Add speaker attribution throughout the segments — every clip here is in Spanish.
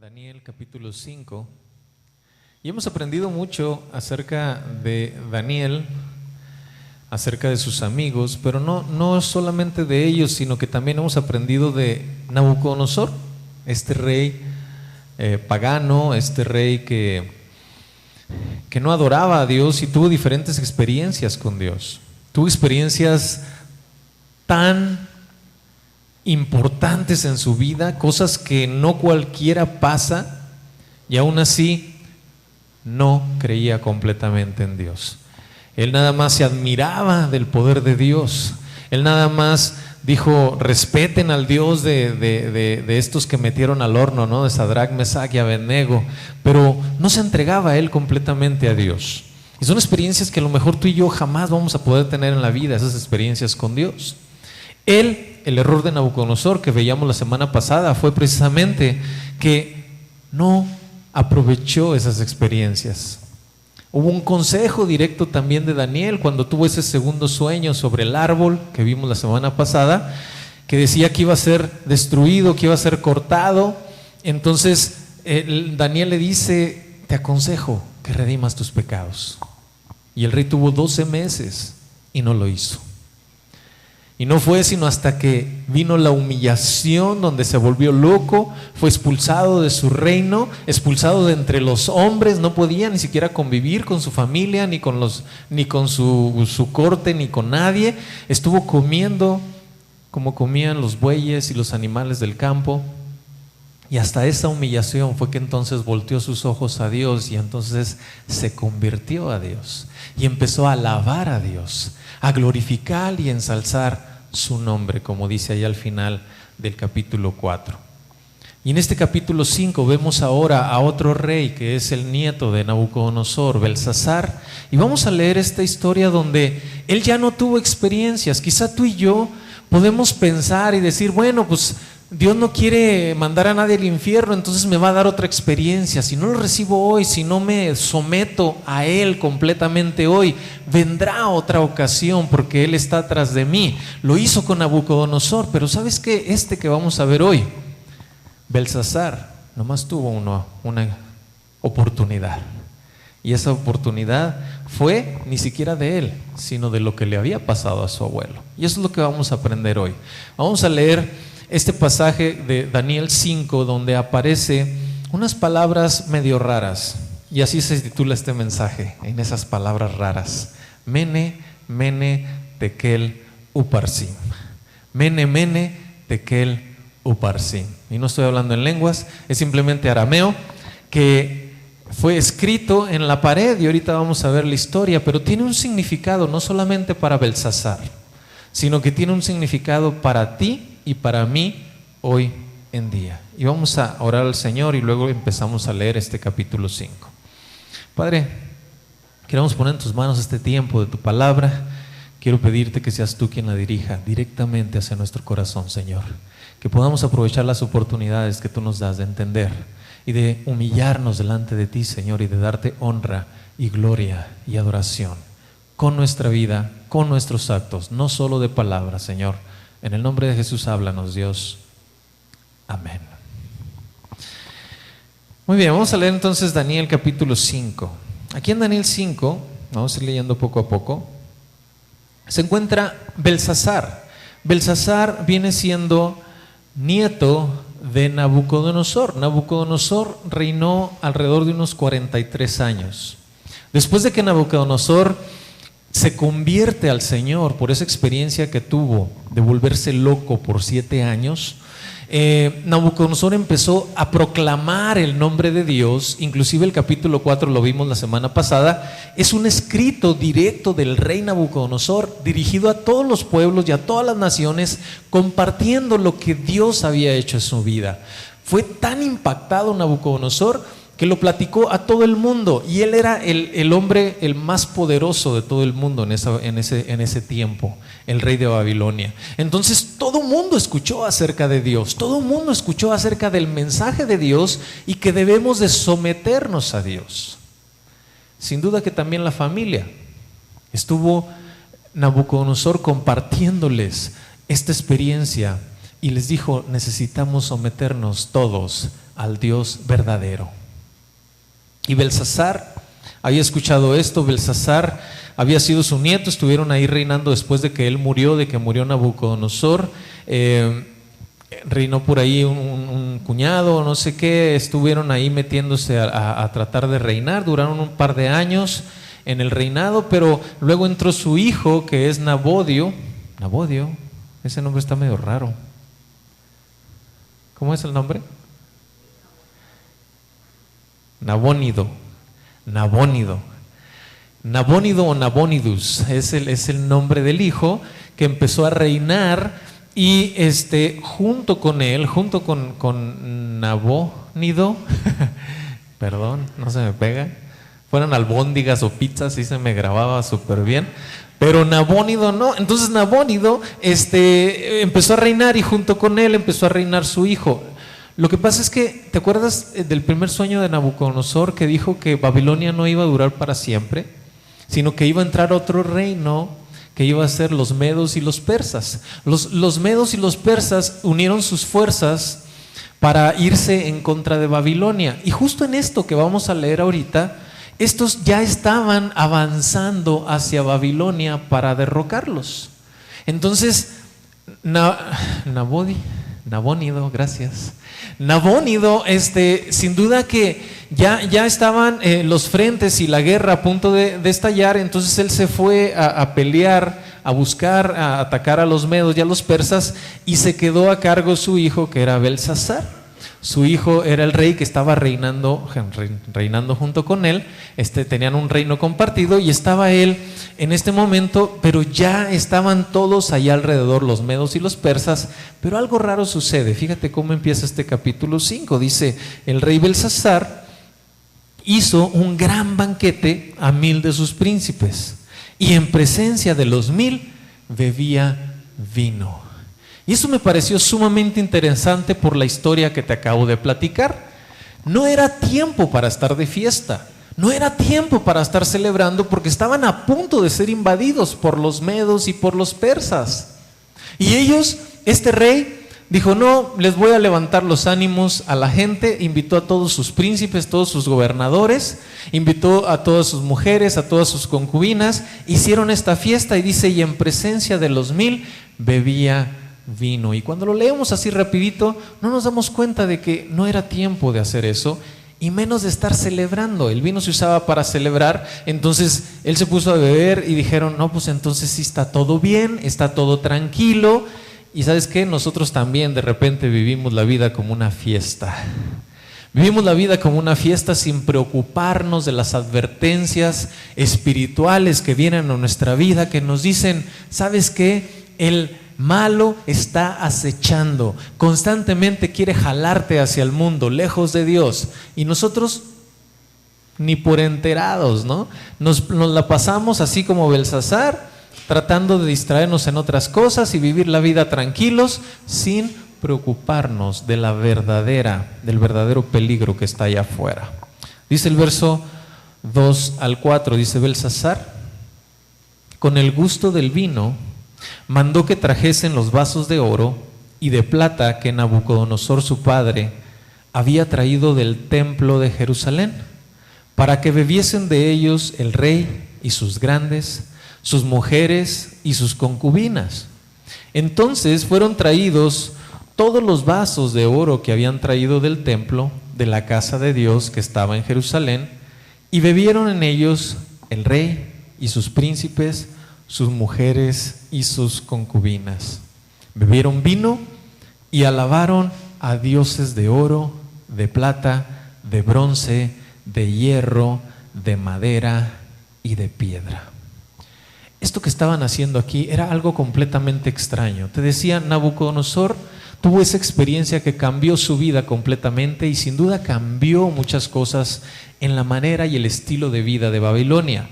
Speaker 1: Daniel capítulo 5. Y hemos aprendido mucho acerca de Daniel, acerca de sus amigos, pero no solamente de ellos, sino que también hemos aprendido de Nabucodonosor, este rey pagano, este rey que no adoraba a Dios y tuvo diferentes experiencias con Dios. Tuvo experiencias tan importantes en su vida, cosas que no cualquiera pasa, y aún así no creía completamente en Dios. Él nada más se admiraba del poder de Dios. Él nada más dijo: respeten al Dios de estos que metieron al horno, ¿no? De Sadrach, Mesach y Abednego. Pero no se entregaba a él completamente a Dios. Y son experiencias que a lo mejor tú y yo jamás vamos a poder tener en la vida, esas experiencias con Dios. El error de Nabucodonosor que veíamos la semana pasada fue precisamente que no aprovechó esas experiencias. Hubo un consejo directo también de Daniel cuando tuvo ese segundo sueño sobre el árbol que vimos la semana pasada, que decía que iba a ser destruido, que iba a ser cortado. Entonces Daniel le dice: te aconsejo que redimas tus pecados. Y el rey tuvo 12 meses y no lo hizo. Y no fue sino hasta que vino la humillación, donde se volvió loco, fue expulsado de su reino, expulsado de entre los hombres. No podía ni siquiera convivir con su familia, ni con su corte, ni con nadie. Estuvo comiendo como comían los bueyes y los animales del campo. Y hasta esa humillación fue que entonces volteó sus ojos a Dios, y entonces se convirtió a Dios y empezó a alabar a Dios, a glorificar y ensalzar su nombre, como dice ahí al final del capítulo 4. Y en este capítulo 5 vemos ahora a otro rey que es el nieto de Nabucodonosor, Belsasar, y vamos a leer esta historia donde él ya no tuvo experiencias. Quizá tú y yo podemos pensar y decir: bueno, pues Dios no quiere mandar a nadie al infierno, entonces me va a dar otra experiencia. Si no lo recibo hoy, si no me someto a Él completamente hoy, vendrá otra ocasión porque Él está atrás de mí. Lo hizo con Nabucodonosor, pero ¿sabes qué? Este que vamos a ver hoy, Belsasar, nomás tuvo una oportunidad. Y esa oportunidad fue ni siquiera de él, sino de lo que le había pasado a su abuelo. Y eso es lo que vamos a aprender hoy. Vamos a leer este pasaje de Daniel 5, donde aparece unas palabras medio raras, y así se titula este mensaje, en esas palabras raras: Mene, Mene, Tekel, Uparsim. Mene, Mene, Tekel, Uparsim. Y no estoy hablando en lenguas, es simplemente arameo, que fue escrito en la pared, y ahorita vamos a ver la historia, pero tiene un significado no solamente para Belsasar, sino que tiene un significado para ti y para mí hoy en día. Y vamos a orar al Señor y luego empezamos a leer este capítulo 5. Padre, queremos poner en tus manos este tiempo de tu palabra. Quiero pedirte que seas tú quien la dirija directamente hacia nuestro corazón, Señor. Que podamos aprovechar las oportunidades que tú nos das de entender y de humillarnos delante de ti, Señor, y de darte honra y gloria y adoración con nuestra vida, con nuestros actos, no solo de palabras, Señor. En el nombre de Jesús, háblanos, Dios. Amén. Muy bien, vamos a leer entonces Daniel capítulo 5. Aquí en Daniel 5, vamos a ir leyendo poco a poco, se encuentra Belsasar. Belsasar viene siendo nieto de Nabucodonosor. Nabucodonosor reinó alrededor de unos 43 años. Después de que Nabucodonosor se convierte al Señor por esa experiencia que tuvo de volverse loco por 7 años, Nabucodonosor empezó a proclamar el nombre de Dios. Inclusive el capítulo 4 lo vimos la semana pasada. Es un escrito directo del rey Nabucodonosor dirigido a todos los pueblos y a todas las naciones, compartiendo lo que Dios había hecho en su vida. Fue tan impactado Nabucodonosor que lo platicó a todo el mundo, y él era el hombre el más poderoso de todo el mundo en ese tiempo, el rey de Babilonia. Entonces todo el mundo escuchó acerca de Dios, todo el mundo escuchó acerca del mensaje de Dios y que debemos de someternos a Dios. Sin duda que también la familia. Estuvo Nabucodonosor compartiéndoles esta experiencia y les dijo: necesitamos someternos todos al Dios verdadero. Y Belsasar había escuchado esto. Belsasar había sido su nieto, estuvieron ahí reinando después de que él murió, de que murió Nabucodonosor. Reinó por ahí un cuñado, no sé qué, estuvieron ahí metiéndose a tratar de reinar, duraron un par de años en el reinado, pero luego entró su hijo, que es Nabodio, ese nombre está medio raro. ¿Cómo es el nombre? Nabónido o Nabonidus es el nombre del hijo, que empezó a reinar. Y junto con él, junto con Nabónido, perdón, no se me pega, fueran albóndigas o pizzas, sí se me grababa súper bien, pero Nabónido no. Entonces Nabónido empezó a reinar, y junto con él empezó a reinar su hijo. Lo que pasa es que, ¿te acuerdas del primer sueño de Nabucodonosor, que dijo que Babilonia no iba a durar para siempre, sino que iba a entrar otro reino que iba a ser los medos y los persas? Los medos y los persas unieron sus fuerzas para irse en contra de Babilonia. Y justo en esto que vamos a leer ahorita, estos ya estaban avanzando hacia Babilonia para derrocarlos. Entonces, Nabónido, gracias. Nabónido, sin duda que ya estaban los frentes y la guerra a punto de estallar. Entonces él se fue a pelear, a buscar, a atacar a los medos y a los persas, y se quedó a cargo su hijo, que era Belsasar. Su hijo era el rey que estaba reinando junto con él. Tenían un reino compartido, y estaba él en este momento, pero ya estaban todos allá alrededor, los medos y los persas. Pero algo raro sucede. Fíjate cómo empieza este capítulo 5. Dice: el rey Belsasar hizo un gran banquete a 1000 de sus príncipes, y en presencia de los 1000 bebía vino. Y eso me pareció sumamente interesante por la historia que te acabo de platicar. No era tiempo para estar de fiesta, no era tiempo para estar celebrando, porque estaban a punto de ser invadidos por los medos y por los persas. Y ellos, este rey dijo: no, les voy a levantar los ánimos a la gente. Invitó a todos sus príncipes, todos sus gobernadores, invitó a todas sus mujeres, a todas sus concubinas. Hicieron esta fiesta, y dice: y en presencia de los 1000 bebía vino. Y cuando lo leemos así rapidito, no nos damos cuenta de que no era tiempo de hacer eso, y menos de estar celebrando. El vino se usaba para celebrar. Entonces él se puso a beber, y dijeron: no, pues entonces sí está todo bien, está todo tranquilo. Y ¿sabes qué? Nosotros también de repente vivimos la vida como una fiesta. Vivimos la vida como una fiesta sin preocuparnos de las advertencias espirituales que vienen a nuestra vida, que nos dicen: ¿sabes qué? El malo está acechando, constantemente quiere jalarte hacia el mundo, lejos de Dios. Y nosotros ni por enterados, ¿no? Nos la pasamos así como Belsasar, tratando de distraernos en otras cosas y vivir la vida tranquilos, sin preocuparnos del verdadero peligro que está allá afuera. Dice el verso 2 al 4, dice: Belsasar, con el gusto del vino, mandó que trajesen los vasos de oro y de plata que Nabucodonosor su padre había traído del templo de Jerusalén, para que bebiesen de ellos el rey y sus grandes, sus mujeres y sus concubinas. Entonces fueron traídos todos los vasos de oro que habían traído del templo de la casa de Dios que estaba en Jerusalén, y bebieron en ellos el rey y sus príncipes, sus mujeres y sus concubinas. Bebieron vino y alabaron a dioses de oro, de plata, de bronce, de hierro, de madera y de piedra. Esto que estaban haciendo aquí era algo completamente extraño. Te decía, Nabucodonosor tuvo esa experiencia que cambió su vida completamente, y sin duda cambió muchas cosas en la manera y el estilo de vida de Babilonia.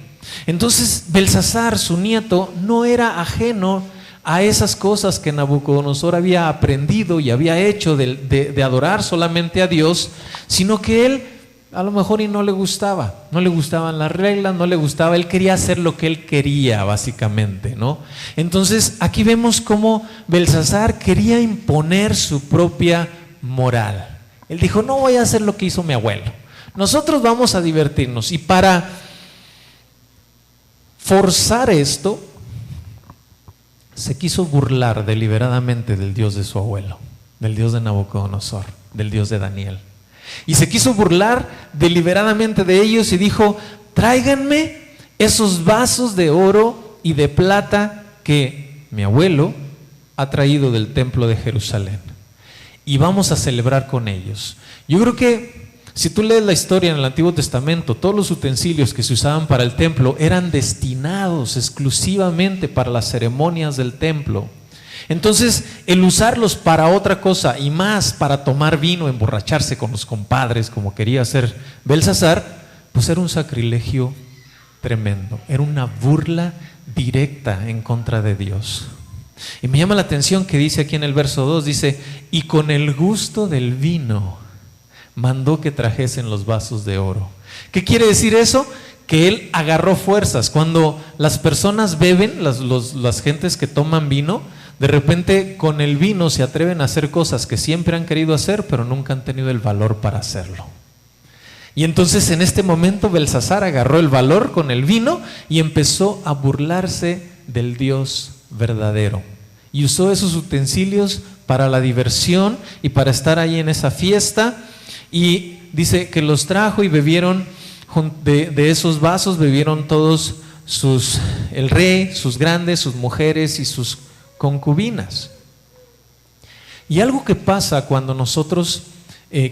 Speaker 1: Entonces Belsasar, su nieto, no era ajeno a esas cosas que Nabucodonosor había aprendido y había hecho de adorar solamente a Dios, sino que él a lo mejor no le gustaban las reglas, no le gustaba, él quería hacer lo que él quería, básicamente, ¿no? Entonces aquí vemos cómo Belsasar quería imponer su propia moral. Él dijo, no voy a hacer lo que hizo mi abuelo. Nosotros vamos a divertirnos. Y para forzar esto, se quiso burlar deliberadamente del Dios de su abuelo, del Dios de Nabucodonosor, del Dios de Daniel. Y se quiso burlar deliberadamente de ellos y dijo, tráiganme esos vasos de oro y de plata que mi abuelo ha traído del templo de Jerusalén. Y vamos a celebrar con ellos. Yo creo que si tú lees la historia en el Antiguo Testamento, todos los utensilios que se usaban para el templo eran destinados exclusivamente para las ceremonias del templo. Entonces, el usarlos para otra cosa y más para tomar vino, emborracharse con los compadres, como quería hacer Belsasar, pues era un sacrilegio tremendo, era una burla directa en contra de Dios. Y me llama la atención que dice aquí en el verso 2, dice, y con el gusto del vino mandó que trajesen los vasos de oro. ¿Qué quiere decir eso? Que él agarró fuerzas. Cuando las personas beben, las gentes que toman vino, de repente con el vino se atreven a hacer cosas que siempre han querido hacer, pero nunca han tenido el valor para hacerlo. Y entonces en este momento Belsasar agarró el valor con el vino y empezó a burlarse del Dios verdadero. Y usó esos utensilios para la diversión y para estar ahí en esa fiesta. Y dice que los trajo y bebieron de esos vasos, bebieron todos el rey, sus grandes, sus mujeres y sus concubinas. Y algo que pasa cuando nosotros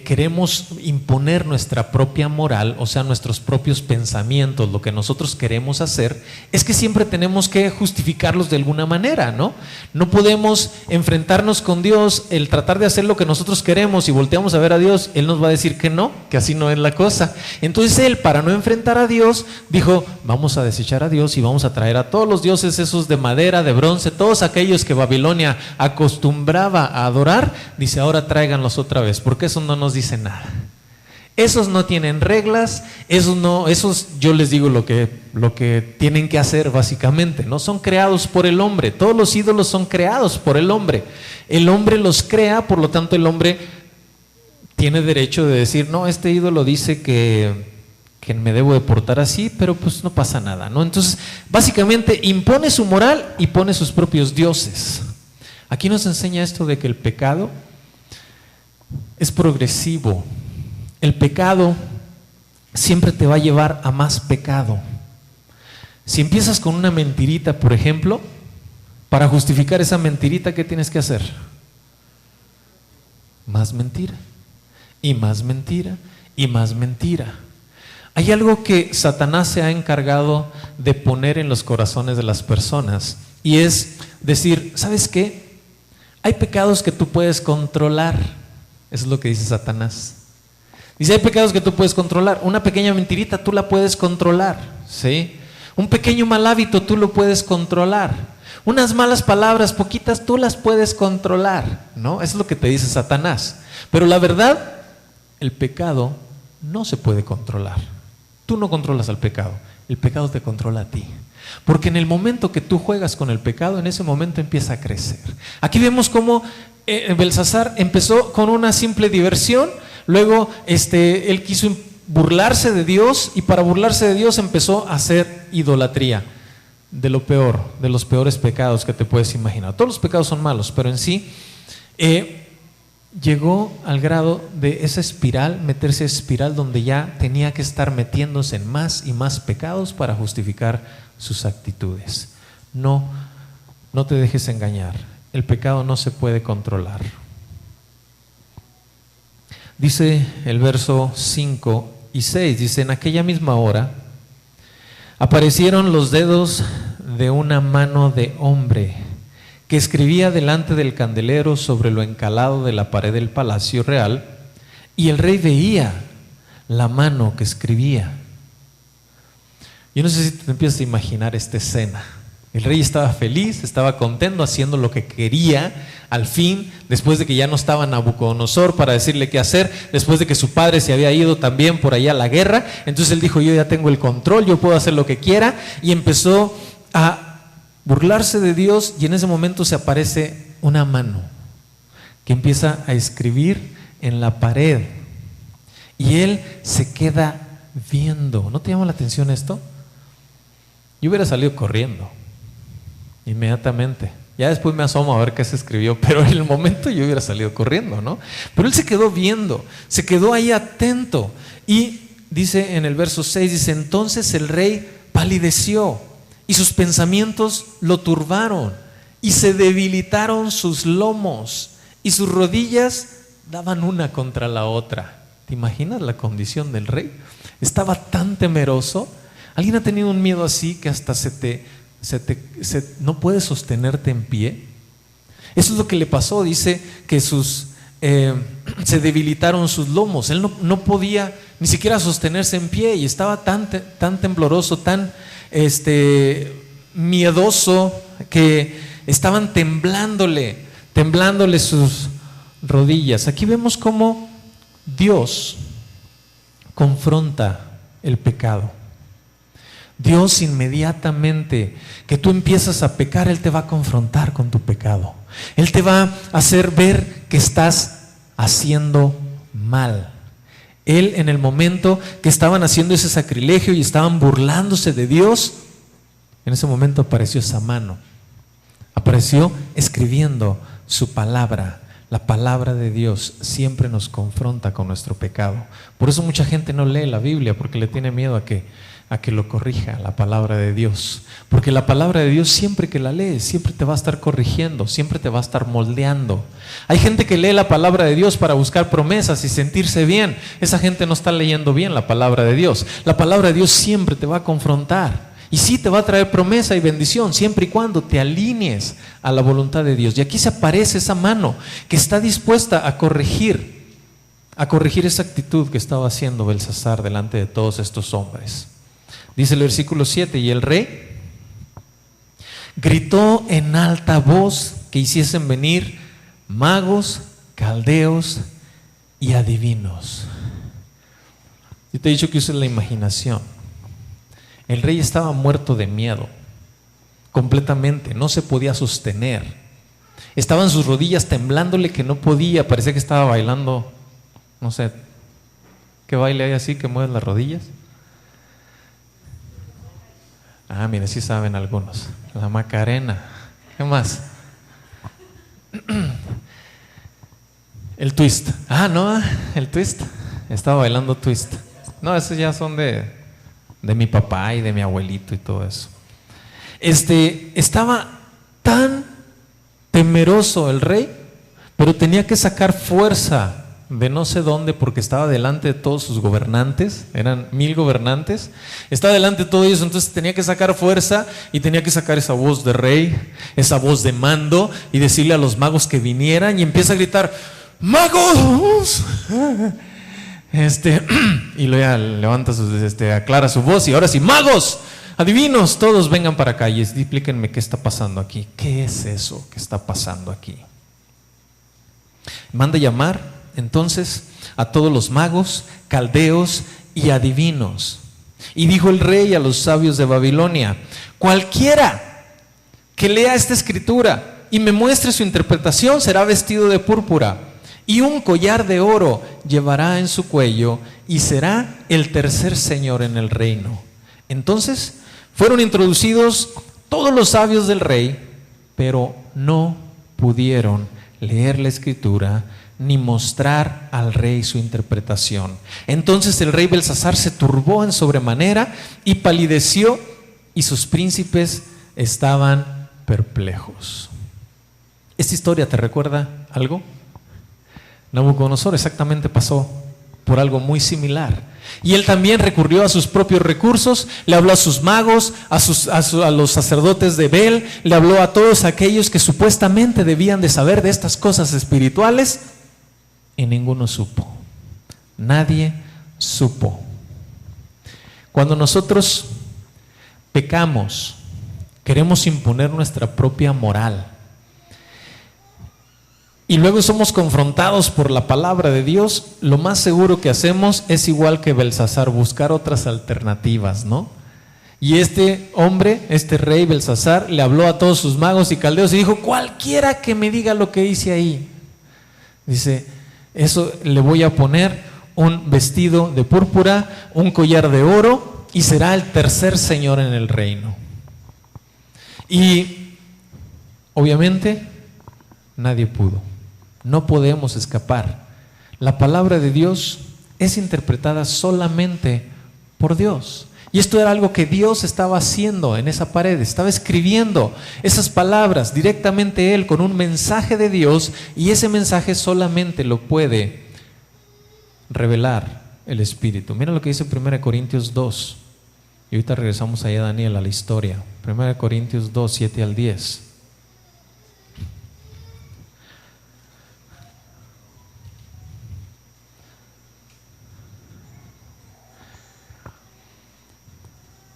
Speaker 1: queremos imponer nuestra propia moral, o sea, nuestros propios pensamientos, lo que nosotros queremos hacer, es que siempre tenemos que justificarlos de alguna manera, ¿no? No podemos enfrentarnos con Dios, el tratar de hacer lo que nosotros queremos y volteamos a ver a Dios, Él nos va a decir que no, que así no es la cosa. Entonces Él, para no enfrentar a Dios, dijo, vamos a desechar a Dios y vamos a traer a todos los dioses esos de madera, de bronce, todos aquellos que Babilonia acostumbraba a adorar, dice, ahora tráiganlos otra vez, porque eso no nos dice nada. Esos no tienen reglas, esos yo les digo lo que tienen que hacer básicamente, ¿no? Son creados por el hombre, todos los ídolos son creados por el hombre los crea, por lo tanto el hombre tiene derecho de decir, no, este ídolo dice que me debo de portar así, pero pues no pasa nada, ¿no? Entonces, básicamente impone su moral y pone sus propios dioses. Aquí nos enseña esto de que el pecado es progresivo. El pecado siempre te va a llevar a más pecado. Si empiezas con una mentirita, por ejemplo, para justificar esa mentirita, ¿qué tienes que hacer? Más mentira, y más mentira, y más mentira. Hay algo que Satanás se ha encargado de poner en los corazones de las personas, y es decir, ¿sabes qué? Hay pecados que tú puedes controlar. Eso es lo que dice Satanás. Dice, hay pecados que tú puedes controlar. Una pequeña mentirita tú la puedes controlar, ¿sí? Un pequeño mal hábito tú lo puedes controlar. Unas malas palabras, poquitas, tú las puedes controlar, ¿no? Eso es lo que te dice Satanás. Pero la verdad, el pecado no se puede controlar. Tú no controlas al pecado, el pecado te controla a ti. Porque en el momento que tú juegas con el pecado, en ese momento empieza a crecer. Aquí vemos cómo Belsasar empezó con una simple diversión, luego él quiso burlarse de Dios y para burlarse de Dios empezó a hacer idolatría, de lo peor, de los peores pecados que te puedes imaginar. Todos los pecados son malos, pero en sí llegó al grado de esa espiral, meterse en espiral donde ya tenía que estar metiéndose en más y más pecados para justificar sus actitudes. No te dejes engañar. El pecado no se puede controlar. Dice el verso 5 y 6, dice, en aquella misma hora aparecieron los dedos de una mano de hombre que escribía delante del candelero sobre lo encalado de la pared del palacio real, y el rey veía la mano que escribía. Yo no sé si te empiezas a imaginar esta escena. El rey estaba feliz, estaba contento, haciendo lo que quería, al fin, después de que ya no estaba Nabucodonosor para decirle qué hacer, después de que su padre se había ido también por allá a la guerra, entonces él dijo, yo ya tengo el control, yo puedo hacer lo que quiera, y empezó a burlarse de Dios, y en ese momento se aparece una mano que empieza a escribir en la pared. Y él se queda viendo. ¿No te llama la atención esto? Yo hubiera salido corriendo inmediatamente. Ya después me asomo a ver qué se escribió, pero en el momento yo hubiera salido corriendo, ¿no? Pero él se quedó viendo, se quedó ahí atento. Y dice en el verso 6, dice, entonces el rey palideció y sus pensamientos lo turbaron y se debilitaron sus lomos y sus rodillas daban una contra la otra. ¿Te imaginas la condición del rey? Estaba tan temeroso. ¿Alguien ha tenido un miedo así que hasta no puedes sostenerte en pie? Eso es lo que le pasó. Dice que se debilitaron sus lomos. Él no podía ni siquiera sostenerse en pie y estaba tan tembloroso, tan miedoso, que estaban temblándole sus rodillas. Aquí vemos cómo Dios confronta el pecado. Dios inmediatamente que tú empiezas a pecar, Él te va a confrontar con tu pecado. Él te va a hacer ver que estás haciendo mal. Él, en el momento que estaban haciendo ese sacrilegio y estaban burlándose de Dios, en ese momento apareció esa mano. Apareció escribiendo su palabra. La palabra de Dios siempre nos confronta con nuestro pecado. Por eso mucha gente no lee la Biblia, porque le tiene miedo a que lo corrija la palabra de Dios. Porque la palabra de Dios, siempre que la lees, siempre te va a estar corrigiendo, siempre te va a estar moldeando. Hay gente que lee la palabra de Dios para buscar promesas y sentirse bien. Esa gente no está leyendo bien la palabra de Dios. La palabra de Dios siempre te va a confrontar. Y sí te va a traer promesa y bendición, siempre y cuando te alinees a la voluntad de Dios. Y aquí se aparece esa mano que está dispuesta a corregir esa actitud que estaba haciendo Belsasar delante de todos estos hombres. Dice el versículo 7, y el rey gritó en alta voz que hiciesen venir magos, caldeos y adivinos. Yo te he dicho que uses la imaginación. El rey estaba muerto de miedo, completamente, no se podía sostener. Estaban sus rodillas temblándole que no podía, parecía que estaba bailando, no sé, ¿qué baile hay así que mueven las rodillas? Ah, mire, sí saben algunos. La Macarena. ¿Qué más? El twist. Ah, no, el twist. Estaba bailando twist. No, esos ya son de mi papá y de mi abuelito y todo eso. Estaba tan temeroso el rey, pero tenía que sacar fuerza de no sé dónde, porque estaba delante de todos sus gobernantes, eran 1000 gobernantes, estaba delante de todos ellos, entonces tenía que sacar fuerza y tenía que sacar esa voz de rey, esa voz de mando, y decirle a los magos que vinieran, y empieza a gritar: ¡magos! Y luego levanta aclara su voz, y ahora sí: ¡magos! Adivinos, todos vengan para acá y explíquenme qué está pasando aquí. ¿Qué es eso que está pasando aquí? Manda llamar entonces a todos los magos, caldeos y adivinos. Y dijo el rey a los sabios de Babilonia: cualquiera que lea esta escritura y me muestre su interpretación será vestido de púrpura, y un collar de oro llevará en su cuello, y será el tercer señor en el reino. Entonces fueron introducidos todos los sabios del rey, pero no pudieron leer la escritura ni mostrar al rey su interpretación. Entonces el rey Belsasar se turbó en sobremanera y palideció, y sus príncipes estaban perplejos. ¿Esta historia te recuerda algo? Nabucodonosor exactamente pasó por algo muy similar. Y él también recurrió a sus propios recursos, le habló a sus magos, a los sacerdotes de Bel, le habló a todos aquellos que supuestamente debían de saber de estas cosas espirituales, y ninguno supo. Nadie supo. Cuando nosotros pecamos, queremos imponer nuestra propia moral, y luego somos confrontados por la palabra de Dios, lo más seguro que hacemos es igual que Belsasar, buscar otras alternativas, ¿no? Y este hombre, este rey Belsasar, le habló a todos sus magos y caldeos y dijo: cualquiera que me diga lo que hice ahí. Dice: Eso le voy a poner un vestido de púrpura, un collar de oro y será el tercer señor en el reino. Y obviamente nadie pudo. No podemos escapar. La palabra de Dios es interpretada solamente por Dios. Y esto era algo que Dios estaba haciendo en esa pared, estaba escribiendo esas palabras directamente Él con un mensaje de Dios, y ese mensaje solamente lo puede revelar el Espíritu. Mira lo que dice 1 Corintios 2, y ahorita regresamos allá, Daniel, a la historia. 1 Corintios 2, 7 al 10.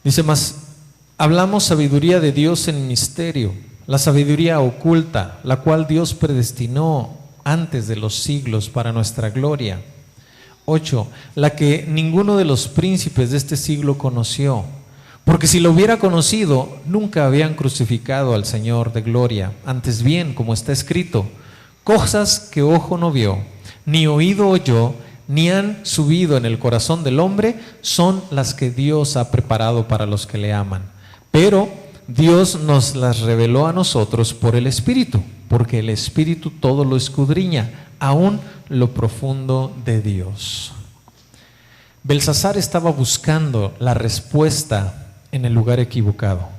Speaker 1: Dice más, hablamos sabiduría de Dios en misterio, la sabiduría oculta, la cual Dios predestinó antes de los siglos para nuestra gloria. 8, la que ninguno de los príncipes de este siglo conoció, porque si lo hubiera conocido, nunca habían crucificado al Señor de gloria. Antes bien, como está escrito, cosas que ojo no vio, ni oído oyó, ni han subido en el corazón del hombre, son las que Dios ha preparado para los que le aman. Pero Dios nos las reveló a nosotros por el Espíritu, porque el Espíritu todo lo escudriña, aún lo profundo de Dios. Belsasar estaba buscando la respuesta en el lugar equivocado.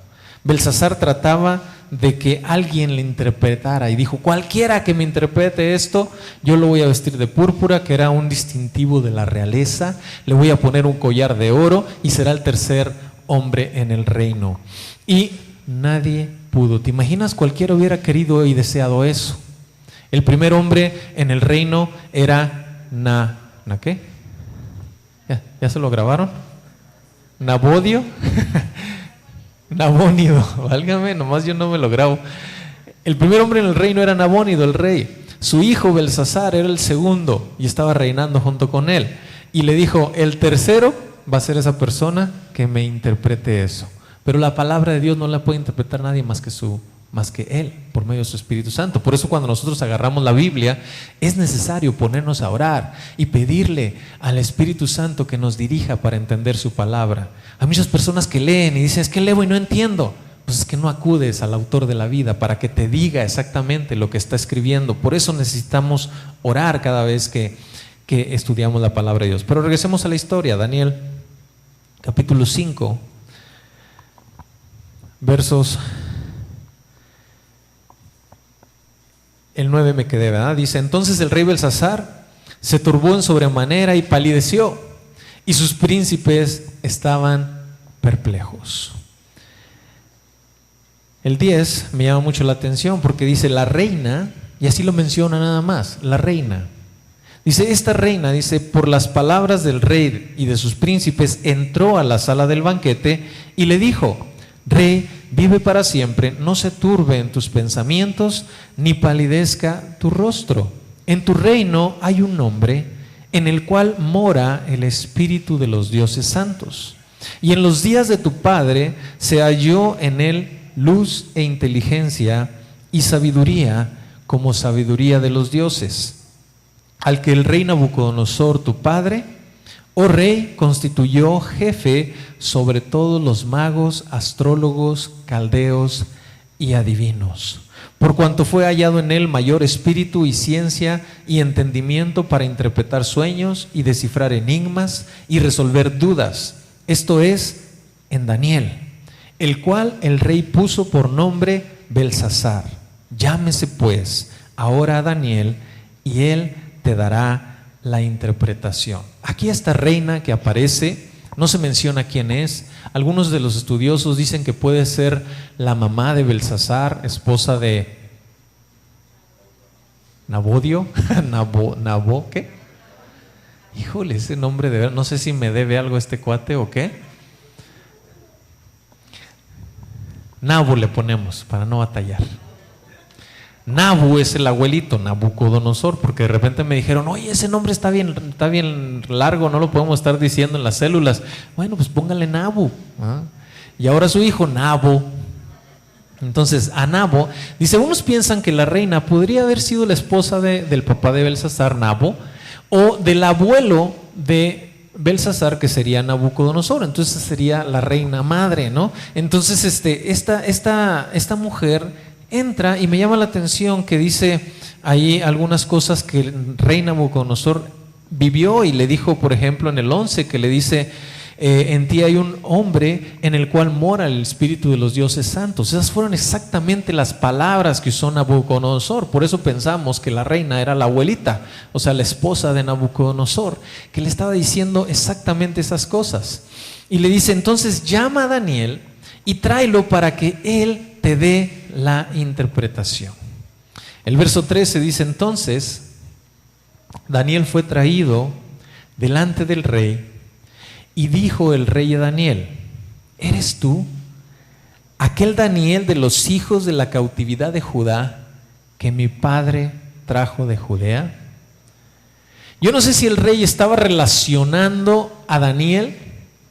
Speaker 1: Belsasar trataba de que alguien le interpretara y dijo, cualquiera que me interprete esto, yo lo voy a vestir de púrpura, que era un distintivo de la realeza, le voy a poner un collar de oro y será el tercer hombre en el reino. Y nadie pudo. ¿Te imaginas? Cualquiera hubiera querido y deseado eso. El primer hombre en el reino era ¿qué? ¿Ya se lo grabaron? Nabodio. Nabónido, válgame, nomás yo no me lo grabo. El primer hombre en el reino era Nabónido, el rey. Su hijo Belsasar era el segundo y estaba reinando junto con él. Y le dijo, el tercero va a ser esa persona que me interprete eso. Pero la palabra de Dios no la puede interpretar nadie más que Él, por medio de su Espíritu Santo. Por eso cuando nosotros agarramos la Biblia, es necesario ponernos a orar y pedirle al Espíritu Santo que nos dirija para entender su palabra. Hay muchas personas que leen y dicen, es que leo y no entiendo. Pues es que no acudes al autor de la vida para que te diga exactamente lo que está escribiendo. Por eso necesitamos orar cada vez que estudiamos la palabra de Dios. Pero regresemos a la historia. Daniel, capítulo 5, versos... El 9 me quedé, ¿verdad? Dice, entonces el rey Belsasar se turbó en sobremanera y palideció, y sus príncipes estaban perplejos. El 10 me llama mucho la atención porque dice la reina, y así lo menciona nada más, la reina. Dice, esta reina, dice, por las palabras del rey y de sus príncipes, entró a la sala del banquete y le dijo, rey, vive para siempre, no se turbe en tus pensamientos, ni palidezca tu rostro. En tu reino hay un nombre en el cual mora el Espíritu de los dioses santos. Y en los días de tu padre se halló en él luz e inteligencia y sabiduría como sabiduría de los dioses. Al que el rey Nabucodonosor, tu padre, oh rey, constituyó jefe sobre todos los magos, astrólogos, caldeos y adivinos, por cuanto fue hallado en él mayor espíritu y ciencia y entendimiento para interpretar sueños y descifrar enigmas y resolver dudas. Esto es, en Daniel, el cual el rey puso por nombre Belsasar. Llámese pues ahora a Daniel y él te dará la interpretación. Aquí esta reina que aparece, no se menciona quién es. Algunos de los estudiosos dicen que puede ser la mamá de Belsasar, esposa de Nabodio. ¿Qué? Híjole, ese nombre de verdad, no sé si me debe algo este cuate o qué. Nabu le ponemos para no batallar. Nabu es el abuelito, Nabucodonosor, porque de repente me dijeron, oye, ese nombre está bien largo, no lo podemos estar diciendo en las células. Bueno, pues póngale Nabu. Y ahora su hijo, Nabo. Entonces, Anabo, dice, unos piensan que la reina podría haber sido la esposa del papá de Belsasar, Nabo, o del abuelo de Belsasar, que sería Nabucodonosor. Entonces sería la reina madre, ¿no? Entonces esta mujer entra y me llama la atención que dice ahí algunas cosas que el rey Nabucodonosor vivió y le dijo, por ejemplo, en el 11, que le dice: en ti hay un hombre en el cual mora el espíritu de los dioses santos. Esas fueron exactamente las palabras que usó Nabucodonosor. Por eso pensamos que la reina era la abuelita, o sea, la esposa de Nabucodonosor, que le estaba diciendo exactamente esas cosas. Y le dice: entonces llama a Daniel y tráelo para que él te dé la interpretación. El verso 13 dice: entonces Daniel fue traído delante del rey. Y dijo el rey a Daniel: ¿eres tú aquel Daniel de los hijos de la cautividad de Judá que mi padre trajo de Judea? Yo no sé si el rey estaba relacionando a Daniel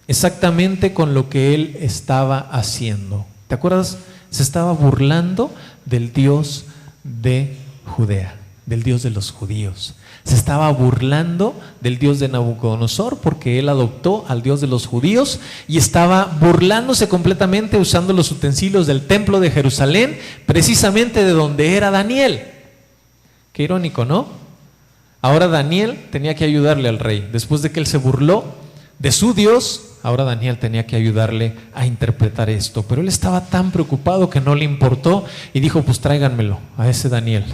Speaker 1: exactamente con lo que él estaba haciendo. ¿Te acuerdas? Se estaba burlando del Dios de Judea, del Dios de los judíos. Se estaba burlando del Dios de Nabucodonosor porque él adoptó al Dios de los judíos y estaba burlándose completamente usando los utensilios del templo de Jerusalén, precisamente de donde era Daniel. Qué irónico, ¿no? Ahora Daniel tenía que ayudarle al rey. Después de que él se burló de su Dios, ahora Daniel tenía que ayudarle a interpretar esto. Pero él estaba tan preocupado que no le importó y dijo: pues tráiganmelo a ese Daniel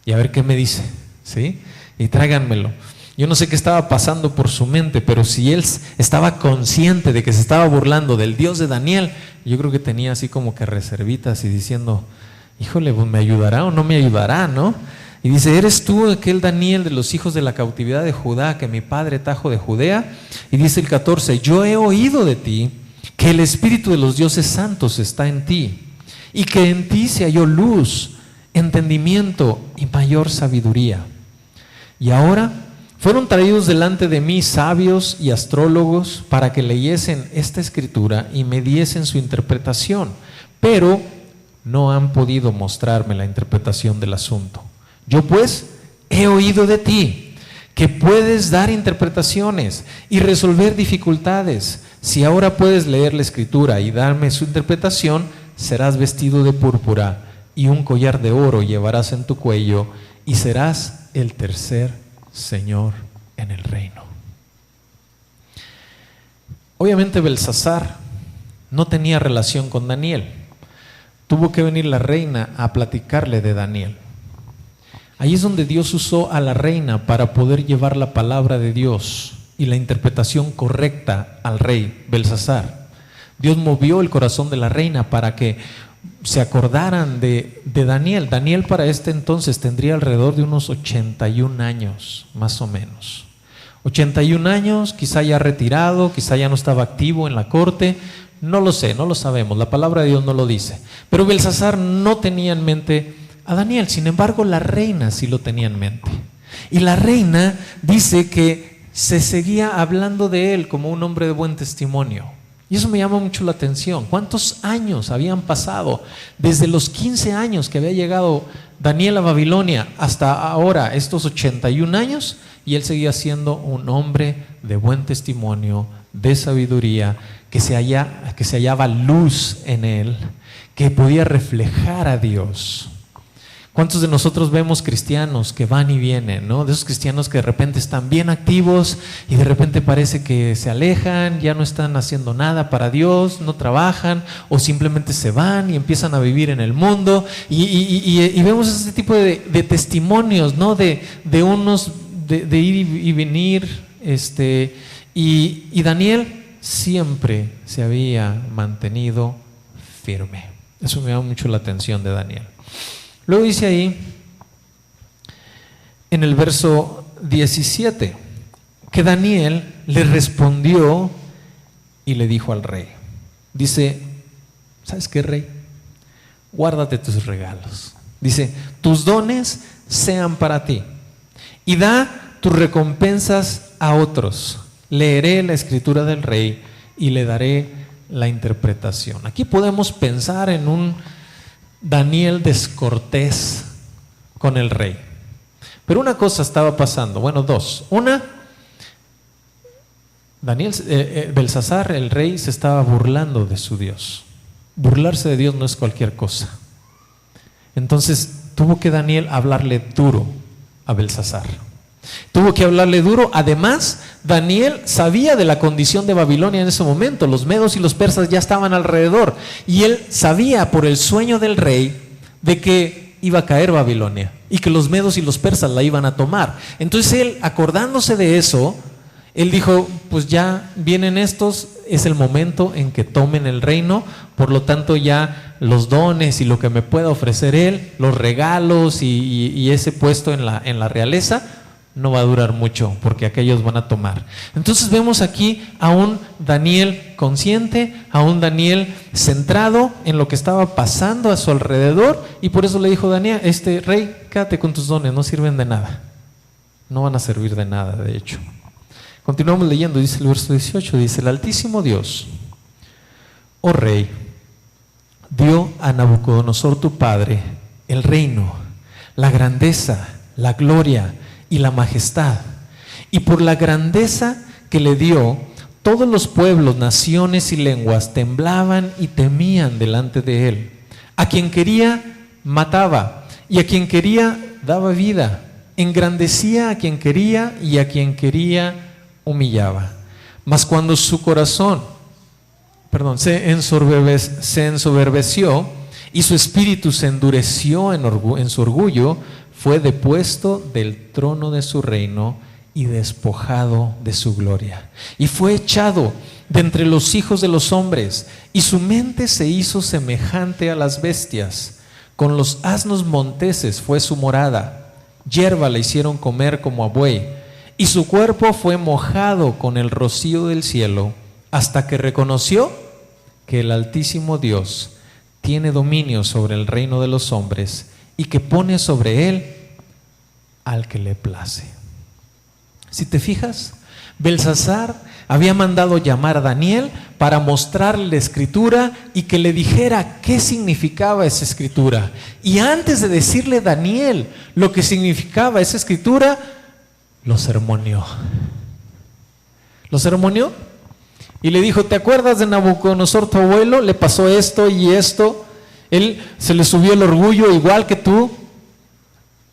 Speaker 1: y a ver qué me dice, ¿sí? Y tráiganmelo. Yo no sé qué estaba pasando por su mente, pero si él estaba consciente de que se estaba burlando del Dios de Daniel, yo creo que tenía así como que reservitas y diciendo: híjole, pues me ayudará o no me ayudará, ¿no? Y dice: ¿eres tú aquel Daniel de los hijos de la cautividad de Judá que mi padre trajo de Judea? Y dice el 14: yo he oído de ti que el espíritu de los dioses santos está en ti y que en ti se halló luz, entendimiento y mayor sabiduría. Y ahora fueron traídos delante de mí sabios y astrólogos para que leyesen esta escritura y me diesen su interpretación, pero no han podido mostrarme la interpretación del asunto. Yo pues he oído de ti que puedes dar interpretaciones y resolver dificultades. Si ahora puedes leer la escritura y darme su interpretación, serás vestido de púrpura y un collar de oro llevarás en tu cuello y serás el tercer señor en el reino. Obviamente Belsasar no tenía relación con Daniel. Tuvo que venir la reina a platicarle de Daniel. Ahí es donde Dios usó a la reina para poder llevar la palabra de Dios y la interpretación correcta al rey Belsasar. Dios movió el corazón de la reina para que se acordaran de Daniel. Daniel para este entonces tendría alrededor de unos 81 años, más o menos. 81 años, quizá ya retirado, quizá ya no estaba activo en la corte, no lo sé, no lo sabemos, la palabra de Dios no lo dice. Pero Belsasar no tenía en mente a Daniel, sin embargo la reina sí lo tenía en mente. Y la reina dice que se seguía hablando de él como un hombre de buen testimonio. Y eso me llama mucho la atención. ¿Cuántos años habían pasado desde los 15 años que había llegado Daniel a Babilonia hasta ahora, estos 81 años? Y él seguía siendo un hombre de buen testimonio, de sabiduría, que se hallaba luz en él, que podía reflejar a Dios. ¿Cuántos de nosotros vemos cristianos que van y vienen, ¿no? De esos cristianos que de repente están bien activos y de repente parece que se alejan, ya no están haciendo nada para Dios, no trabajan o simplemente se van y empiezan a vivir en el mundo y vemos este tipo de testimonios, ¿no? De unos de ir y venir, y Daniel siempre se había mantenido firme. Eso me llama mucho la atención de Daniel. Luego dice ahí, en el verso 17, que Daniel le respondió y le dijo al rey. Dice: ¿sabes qué, rey? Guárdate tus regalos. Dice: tus dones sean para ti y da tus recompensas a otros. Leeré la escritura del rey y le daré la interpretación. Aquí podemos pensar en un Daniel descortés con el rey. Pero una cosa estaba pasando, bueno, dos. Una, Belsasar, el rey, se estaba burlando de su Dios. Burlarse de Dios no es cualquier cosa. Entonces tuvo que Daniel hablarle duro a Belsasar. Tuvo que hablarle duro. Además, Daniel sabía de la condición de Babilonia en ese momento. Los medos y los persas ya estaban alrededor. Y él sabía por el sueño del rey de que iba a caer Babilonia y que los medos y los persas la iban a tomar. Entonces él, acordándose de eso, él dijo, pues ya vienen estos, es el momento en que tomen el reino, por lo tanto ya los dones y lo que me pueda ofrecer él, los regalos y ese puesto en la realeza, no va a durar mucho, porque aquellos van a tomar. Entonces vemos aquí a un Daniel consciente, a un Daniel centrado en lo que estaba pasando a su alrededor, y por eso le dijo Daniel, rey, quédate con tus dones, no sirven de nada, no van a servir de nada, de hecho. Continuamos leyendo, dice el verso 18, dice: el Altísimo Dios, oh Rey, dio a Nabucodonosor tu padre el reino, la grandeza, la gloria y la majestad. Y por la grandeza que le dio, todos los pueblos, naciones y lenguas temblaban y temían delante de él. A quien quería, mataba, y a quien quería, daba vida. Engrandecía a quien quería y a quien quería humillaba. Mas cuando su corazón, se ensoberbeció y su espíritu se endureció en su orgullo, fue depuesto del trono de su reino y despojado de su gloria. Y fue echado de entre los hijos de los hombres, y su mente se hizo semejante a las bestias. Con los asnos monteses fue su morada, hierba le hicieron comer como a buey, y su cuerpo fue mojado con el rocío del cielo, hasta que reconoció que el Altísimo Dios tiene dominio sobre el reino de los hombres y que pone sobre él al que le place. Si te fijas, Belsasar había mandado llamar a Daniel para mostrarle la escritura y que le dijera qué significaba esa escritura. Y antes de decirle a Daniel lo que significaba esa escritura, lo sermoneó. Lo sermoneó y le dijo: ¿te acuerdas de Nabucodonosor tu abuelo? Le pasó esto y esto. Él se le subió el orgullo igual que tú.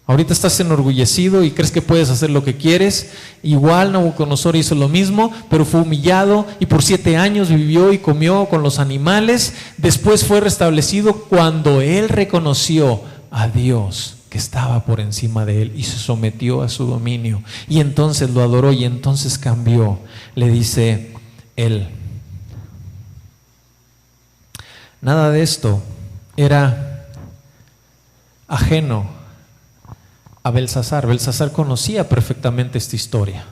Speaker 1: Ahorita estás enorgullecido y crees que puedes hacer lo que quieres. Igual Nabucodonosor hizo lo mismo, pero fue humillado y por 7 años vivió y comió con los animales. Después fue restablecido cuando él reconoció a Dios que estaba por encima de él y se sometió a su dominio, y entonces lo adoró y entonces cambió. Le dice él: nada de esto era ajeno a Belsasar. Belsasar conocía perfectamente esta historia.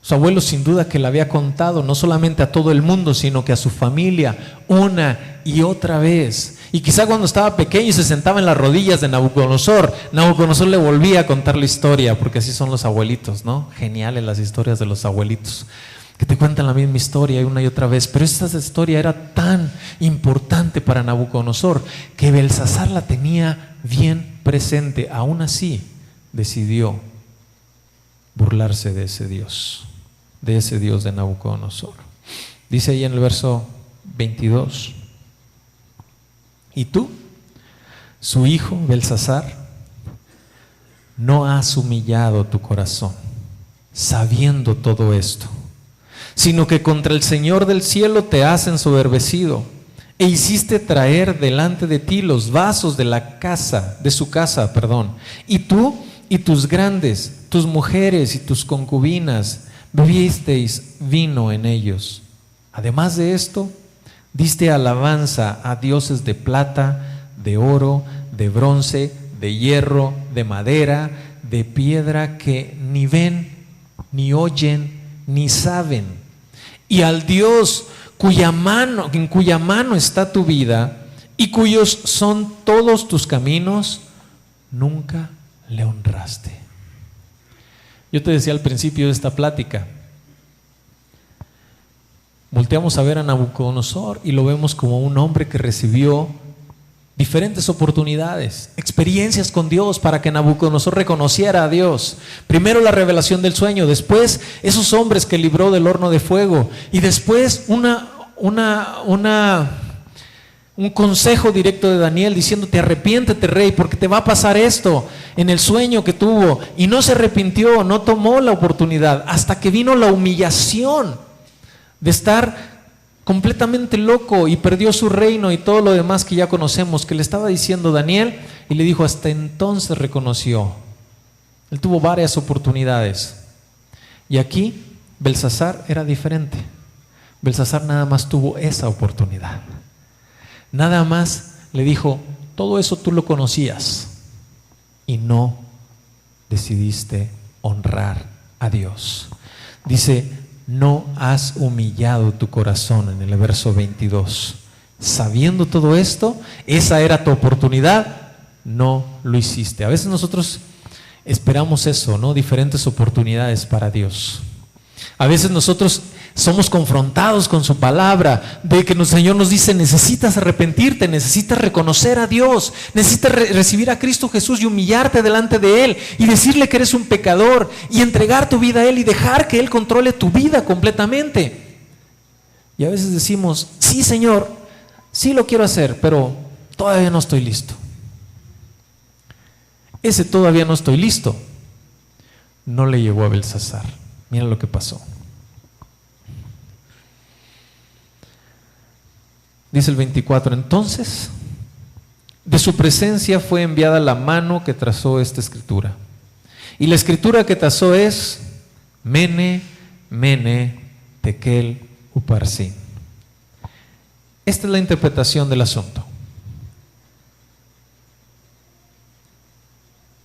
Speaker 1: Su abuelo sin duda que la había contado no solamente a todo el mundo, sino que a su familia una y otra vez. Y quizá cuando estaba pequeño y se sentaba en las rodillas de Nabucodonosor, Nabucodonosor le volvía a contar la historia, porque así son los abuelitos, ¿no? Geniales las historias de los abuelitos, que te cuentan la misma historia una y otra vez. Pero esta historia era tan importante para Nabucodonosor que Belsasar la tenía bien presente. Aún así decidió burlarse de ese Dios de Nabucodonosor. Dice ahí en el verso 22: y tú, su hijo Belsasar, no has humillado tu corazón sabiendo todo esto, sino que contra el Señor del cielo te has ensoberbecido e hiciste traer delante de ti los vasos de su casa, y tú y tus grandes, tus mujeres y tus concubinas bebisteis vino en ellos. Además de esto, diste alabanza a dioses de plata, de oro, de bronce, de hierro, de madera, de piedra, que ni ven, ni oyen, ni saben. Y al Dios en cuya mano está tu vida y cuyos son todos tus caminos, nunca le honraste. Yo te decía al principio de esta plática, volteamos a ver a Nabucodonosor y lo vemos como un hombre que recibió diferentes oportunidades, experiencias con Dios para que Nabucodonosor reconociera a Dios. Primero la revelación del sueño, después esos hombres que libró del horno de fuego, y después un consejo directo de Daniel diciéndote: arrepiéntete, rey, porque te va a pasar esto en el sueño que tuvo. Y no se arrepintió, no tomó la oportunidad, hasta que vino la humillación de estar completamente loco y perdió su reino y todo lo demás que ya conocemos, que le estaba diciendo Daniel, y le dijo: hasta entonces reconoció. Él tuvo varias oportunidades, y aquí Belsasar era diferente. Belsasar nada más tuvo esa oportunidad. Nada más le dijo: todo eso tú lo conocías y no decidiste honrar a Dios. Dice: no has humillado tu corazón, en el verso 22. Sabiendo todo esto, esa era tu oportunidad, no lo hiciste. A veces nosotros esperamos eso, ¿no? Diferentes oportunidades para Dios. A veces nosotros somos confrontados con su palabra, de que el Señor nos dice: necesitas arrepentirte, necesitas reconocer a Dios, necesitas recibir a Cristo Jesús y humillarte delante de Él y decirle que eres un pecador y entregar tu vida a Él y dejar que Él controle tu vida completamente. Y a veces decimos: sí, Señor, sí lo quiero hacer, pero todavía no estoy listo. Ese todavía no estoy listo no le llegó a Belsasar. Mira lo que pasó. Dice el 24: entonces de su presencia fue enviada la mano que trazó esta escritura. Y la escritura que trazó es: Mene, Mene, Tekel, Uparsin. Esta es la interpretación del asunto.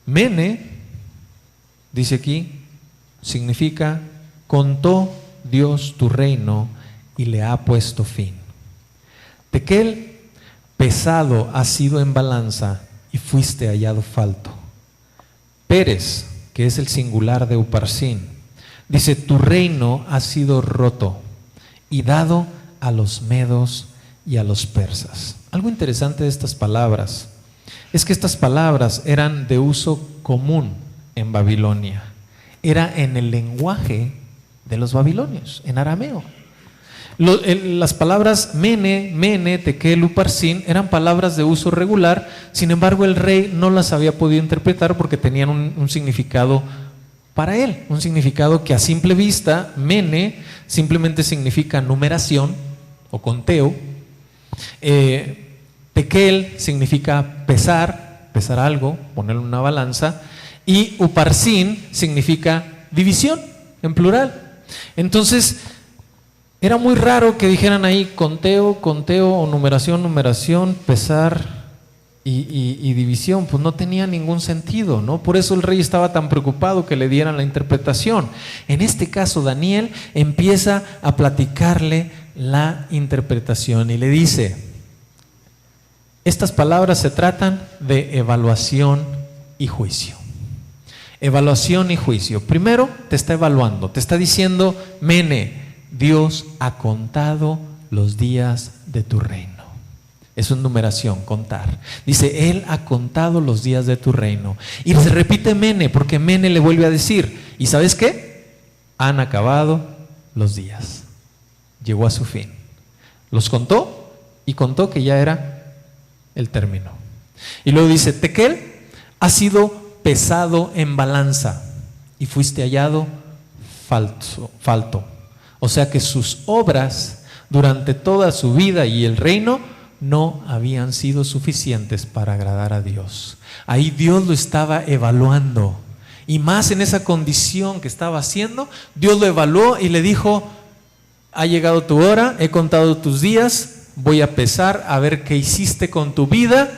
Speaker 1: Mene, dice aquí, significa: contó Dios tu reino y le ha puesto fin. Tekel, pesado has sido en balanza y fuiste hallado falto. Pérez, que es el singular de Uparsin, dice: tu reino ha sido roto y dado a los medos y a los persas. Algo interesante de estas palabras es que estas palabras eran de uso común en Babilonia. Era en el lenguaje de los babilonios, en arameo. Las palabras Mene, Mene, Tekel, Uparsin eran palabras de uso regular. Sin embargo, el rey no las había podido interpretar porque tenían un significado para él, un significado que a simple vista, Mene simplemente significa numeración o conteo. Tekel significa pesar algo, ponerlo en una balanza, y Uparsin significa división en plural. Entonces era muy raro que dijeran ahí conteo, o numeración, pesar y división. Pues no tenía ningún sentido, ¿no? Por eso el rey estaba tan preocupado que le dieran la interpretación. En este caso, Daniel empieza a platicarle la interpretación y le dice: estas palabras se tratan de evaluación y juicio. Evaluación y juicio. Primero te está evaluando, te está diciendo: Mene, Dios ha contado los días de tu reino. Eso es numeración, contar. Dice: Él ha contado los días de tu reino. Y se repite Mene, porque Mene le vuelve a decir: ¿y sabes qué? Han acabado los días. Llegó a su fin. Los contó y contó que ya era el término. Y luego dice: Tekel ha sido pesado en balanza y fuiste hallado falto. O sea que sus obras durante toda su vida y el reino no habían sido suficientes para agradar a Dios. Ahí Dios lo estaba evaluando, y más en esa condición que estaba haciendo, Dios lo evaluó y le dijo: ha llegado tu hora, he contado tus días, voy a pesar a ver qué hiciste con tu vida.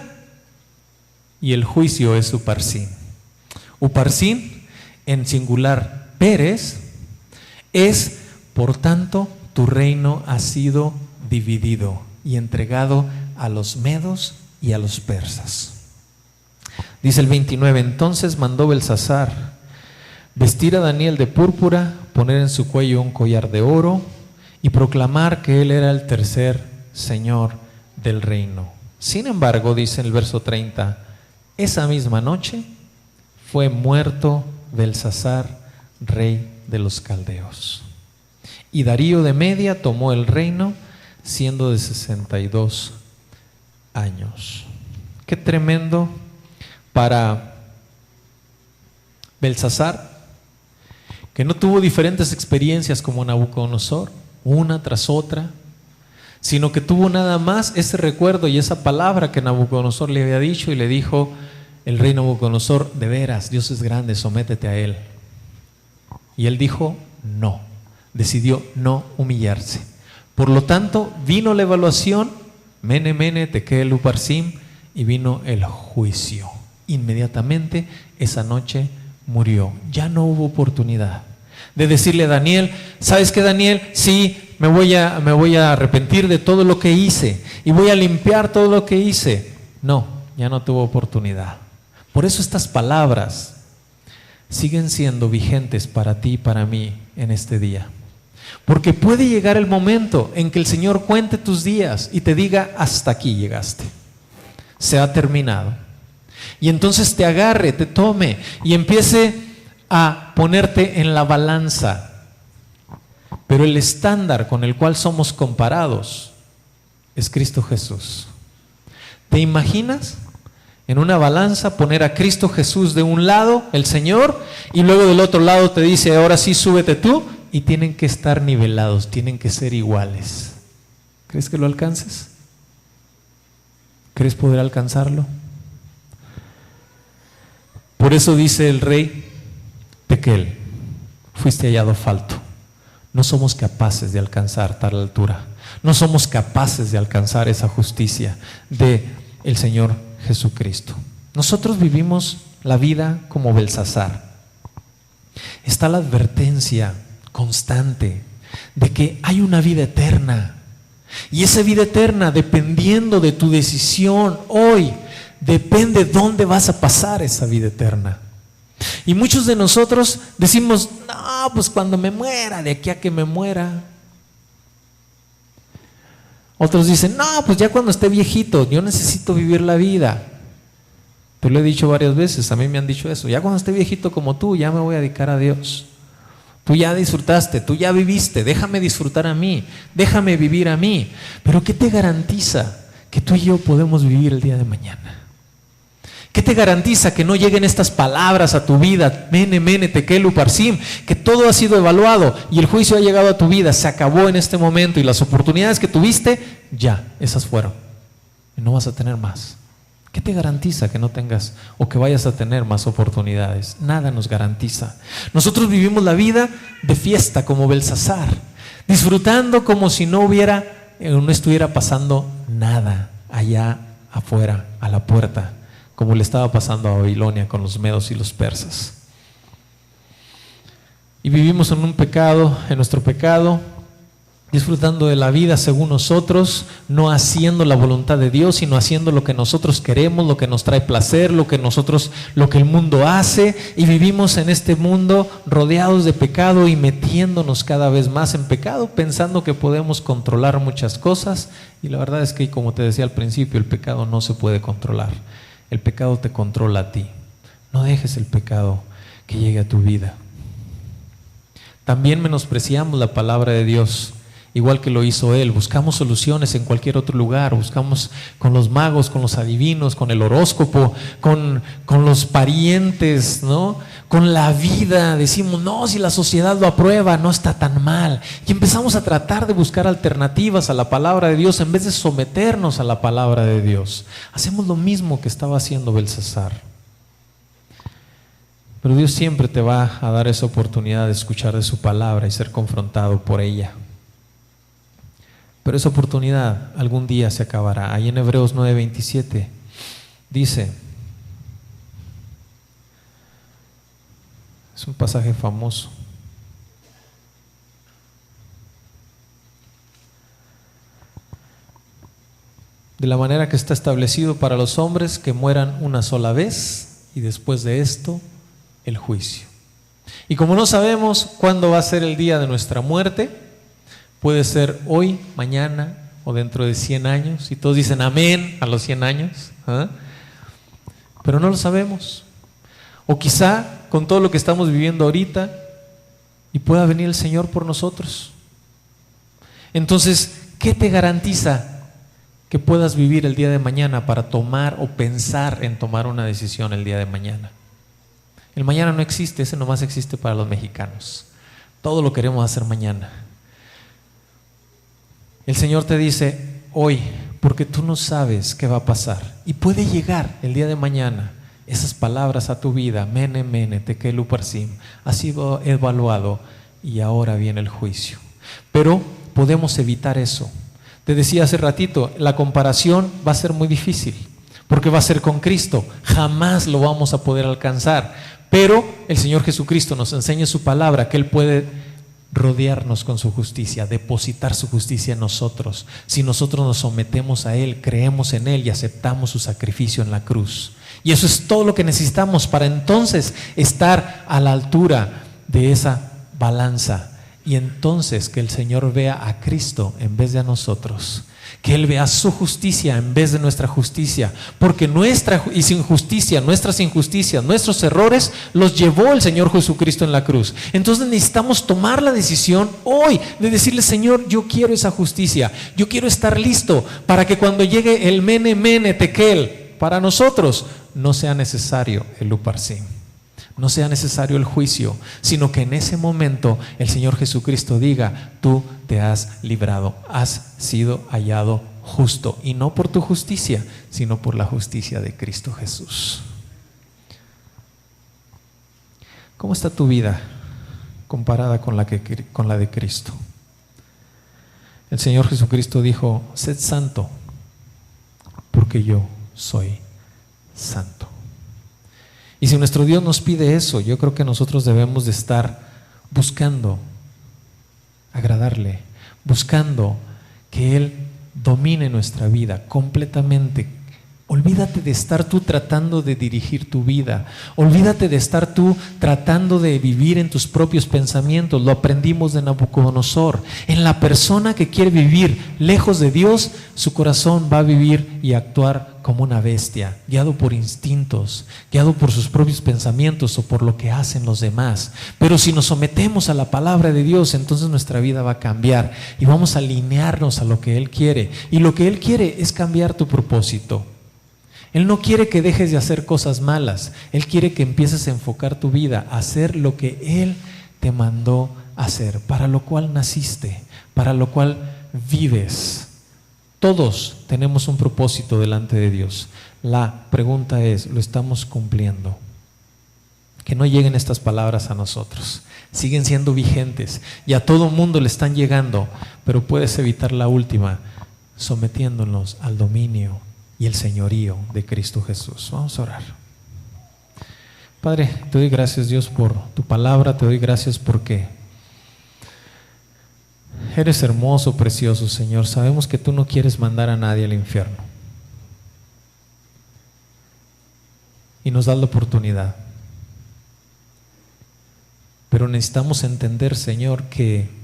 Speaker 1: Y el juicio es Uparsin. Uparsin, en singular Pérez, es: por tanto, tu reino ha sido dividido y entregado a los medos y a los persas. Dice el 29: entonces mandó Belsasar vestir a Daniel de púrpura, poner en su cuello un collar de oro y proclamar que él era el tercer señor del reino. Sin embargo, dice en el verso 30, esa misma noche fue muerto Belsasar, rey de los caldeos. Y Darío de Media tomó el reino siendo de 62 años. Qué tremendo para Belsasar, que no tuvo diferentes experiencias como Nabucodonosor, una tras otra, sino que tuvo nada más ese recuerdo y esa palabra que Nabucodonosor le había dicho, y le dijo el rey Nabucodonosor: de veras, Dios es grande, sométete a él. Y él dijo no, decidió no humillarse. Por lo tanto, vino la evaluación, Mene, Mene, Tekel, Uparsim, y vino el juicio. Inmediatamente esa noche murió. Ya no hubo oportunidad de decirle a Daniel: ¿sabes qué, Daniel? Sí, me voy a arrepentir de todo lo que hice y voy a limpiar todo lo que hice. No, ya no tuvo oportunidad. Por eso estas palabras siguen siendo vigentes para ti y para mí en este día. Porque puede llegar el momento en que el Señor cuente tus días y te diga: hasta aquí llegaste, se ha terminado. Y entonces te agarre, te tome y empiece a ponerte en la balanza. Pero el estándar con el cual somos comparados es Cristo Jesús. ¿Te imaginas en una balanza poner a Cristo Jesús de un lado, el Señor, y luego del otro lado te dice: ahora sí, súbete tú? Y tienen que estar nivelados, tienen que ser iguales. ¿Crees que lo alcances? ¿Crees poder alcanzarlo? Por eso dice el rey Tekel: fuiste hallado falto. No somos capaces de alcanzar tal altura. No somos capaces de alcanzar esa justicia de el Señor Jesucristo. Nosotros vivimos la vida como Belsasar. Está la advertencia constante de que hay una vida eterna. Y esa vida eterna, dependiendo de tu decisión hoy, depende dónde vas a pasar esa vida eterna. Y muchos de nosotros decimos: no, pues cuando me muera, de aquí a que me muera. Otros dicen: no, pues ya cuando esté viejito, yo necesito vivir la vida. Te lo he dicho varias veces, a mí me han dicho eso: ya cuando esté viejito como tú, ya me voy a dedicar a Dios. Tú ya disfrutaste, tú ya viviste, déjame disfrutar a mí, déjame vivir a mí. Pero ¿qué te garantiza que tú y yo podemos vivir el día de mañana? ¿Qué te garantiza que no lleguen estas palabras a tu vida? Mene, Mene, Tekel, Uparsim, que todo ha sido evaluado y el juicio ha llegado a tu vida, se acabó en este momento, y las oportunidades que tuviste, ya, esas fueron. Y no vas a tener más. ¿Qué te garantiza que no tengas o que vayas a tener más oportunidades? Nada nos garantiza. Nosotros vivimos la vida de fiesta como Belsasar, disfrutando como si no estuviera pasando nada allá afuera, a la puerta, como le estaba pasando a Babilonia con los medos y los persas. Y vivimos en un pecado, en nuestro pecado, disfrutando de la vida según nosotros, no haciendo la voluntad de Dios, sino haciendo lo que nosotros queremos, lo que nos trae placer, lo que el mundo hace, y vivimos en este mundo rodeados de pecado y metiéndonos cada vez más en pecado, pensando que podemos controlar muchas cosas. Y la verdad es que, como te decía al principio, el pecado no se puede controlar. El pecado te controla a ti. No dejes el pecado que llegue a tu vida. También menospreciamos la palabra de Dios, igual que lo hizo él. Buscamos soluciones en cualquier otro lugar. Buscamos con los magos, con los adivinos, con el horóscopo, con los parientes, ¿no? Con la vida. Decimos: no, si la sociedad lo aprueba, no está tan mal. Y empezamos a tratar de buscar alternativas a la palabra de Dios en vez de someternos a la palabra de Dios. Hacemos lo mismo que estaba haciendo Belsasar. Pero Dios siempre te va a dar esa oportunidad de escuchar de su palabra y ser confrontado por ella. Pero esa oportunidad algún día se acabará. Ahí en Hebreos 9:27 dice, es un pasaje famoso: de la manera que está establecido para los hombres que mueran una sola vez, y después de esto el juicio. Y como no sabemos cuándo va a ser el día de nuestra muerte, puede ser hoy, mañana o dentro de 100 años, y todos dicen amén a los 100 años, pero no lo sabemos. O quizá con todo lo que estamos viviendo ahorita y pueda venir el Señor por nosotros. Entonces, ¿qué te garantiza que puedas vivir el día de mañana para tomar o pensar en tomar una decisión el día de mañana? El mañana no existe, ese nomás existe para los mexicanos. Todo lo queremos hacer mañana. El Señor te dice hoy, porque tú no sabes qué va a pasar. Y puede llegar el día de mañana esas palabras a tu vida: mene, mene, tekel uparsim, ha sido evaluado y ahora viene el juicio. Pero podemos evitar eso. Te decía hace ratito, la comparación va a ser muy difícil, porque va a ser con Cristo. Jamás lo vamos a poder alcanzar. Pero el Señor Jesucristo nos enseña su palabra, que Él puede rodearnos con su justicia, depositar su justicia en nosotros. Si nosotros nos sometemos a Él, creemos en Él y aceptamos su sacrificio en la cruz. Y eso es todo lo que necesitamos para entonces estar a la altura de esa balanza. Y entonces que el Señor vea a Cristo en vez de a nosotros, que Él vea su justicia en vez de nuestra justicia, porque nuestra injusticia, nuestras injusticias, nuestros errores los llevó el Señor Jesucristo en la cruz. Entonces necesitamos tomar la decisión hoy de decirle: Señor, yo quiero esa justicia, yo quiero estar listo para que cuando llegue el mene, mene, tekel para nosotros, no sea necesario el uparsim, no sea necesario el juicio, sino que en ese momento el Señor Jesucristo diga: tú te has librado, has sido hallado justo, y no por tu justicia, sino por la justicia de Cristo Jesús. ¿Cómo está tu vida comparada con la de Cristo? El Señor Jesucristo dijo: sed santo, porque yo soy santo. Y si nuestro Dios nos pide eso, yo creo que nosotros debemos de estar buscando agradarle, buscando que Él domine nuestra vida completamente. Olvídate de estar tú tratando de dirigir tu vida. Olvídate de estar tú tratando de vivir en tus propios pensamientos. Lo aprendimos de Nabucodonosor. En la persona que quiere vivir lejos de Dios, su corazón va a vivir y actuar como una bestia, guiado por instintos, guiado por sus propios pensamientos o por lo que hacen los demás. Pero si nos sometemos a la palabra de Dios, entonces nuestra vida va a cambiar y vamos a alinearnos a lo que Él quiere. Y lo que Él quiere es cambiar tu propósito. Él no quiere que dejes de hacer cosas malas. Él quiere que empieces a enfocar tu vida a hacer lo que Él te mandó hacer, para lo cual naciste, para lo cual vives. Todos tenemos un propósito delante de Dios. La pregunta es: ¿lo estamos cumpliendo? Que no lleguen estas palabras a nosotros. Siguen siendo vigentes y a todo mundo le están llegando, pero puedes evitar la última sometiéndonos al dominio y el señorío de Cristo Jesús. Vamos a orar. Padre, te doy gracias, Dios, por tu palabra. Te doy gracias porque eres hermoso, precioso, Señor. Sabemos que tú no quieres mandar a nadie al infierno, y nos das la oportunidad. Pero necesitamos entender, Señor, que